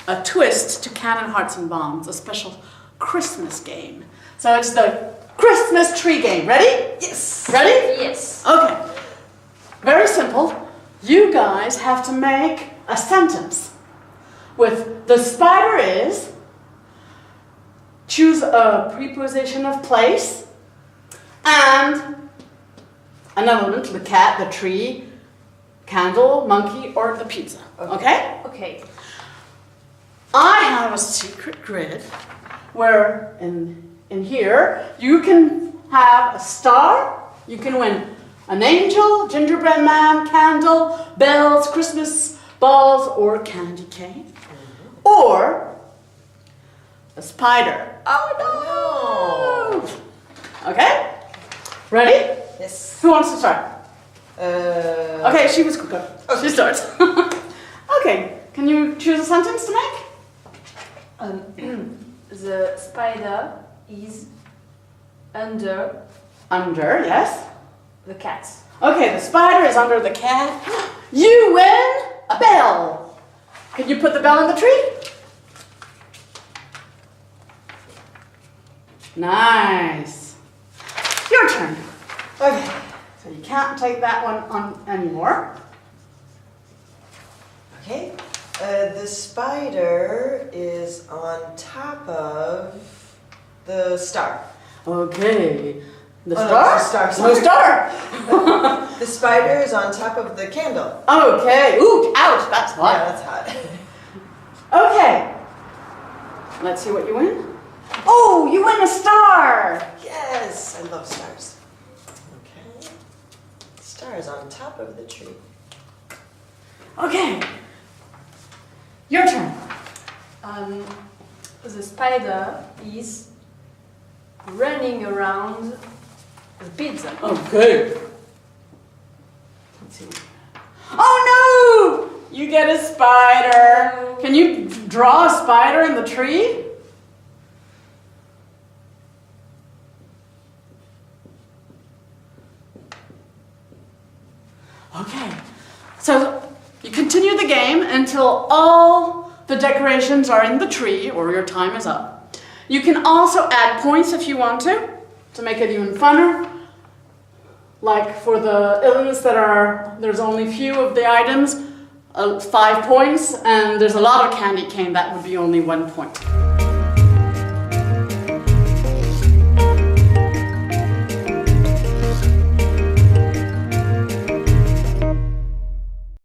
a twist to Canon Hearts and Bombs, a special Christmas game. So it's the Christmas tree game. Ready? Yes. Ready? Yes. Okay. Very simple. You guys have to make a sentence with the spider is, choose a preposition of place, and an element, the cat, the tree, candle, monkey, or the pizza. Okay? Okay. I have a secret grid where in here you can have a star, you can win an angel, gingerbread man, candle, bells, Christmas balls, or candy cane. Or a spider. Oh no! Okay? Ready? Yes. Who wants to start? Okay, she was quicker. Okay. She starts. Okay, can you choose a sentence to make? The spider is under Under, yes. the cat. Okay, the spider is under the cat. You win a bell. Can you put the bell in the tree? Nice. Your turn. Okay, so you can't take that one on anymore. Okay. The spider is on top of the star. Okay. The Oh, star? no, it's a star, No sorry. star. The spider is on top of the candle. Okay. Ooh, ouch, that's hot. Yeah, that's hot. Okay. Let's see what you win. Oh, you win a star. Yes, I love stars. Okay. The star is on top of the tree. Okay. Your turn. The spider is running around the pizza. Okay. Let's see. Oh no! You get a spider. Can you draw a spider in the tree? Okay. So you continue the game until all the decorations are in the tree or your time is up. You can also add points if you want to make it even funner. Like for the elements there's only few of the items, 5 points, and there's a lot of candy cane, that would be only 1 point.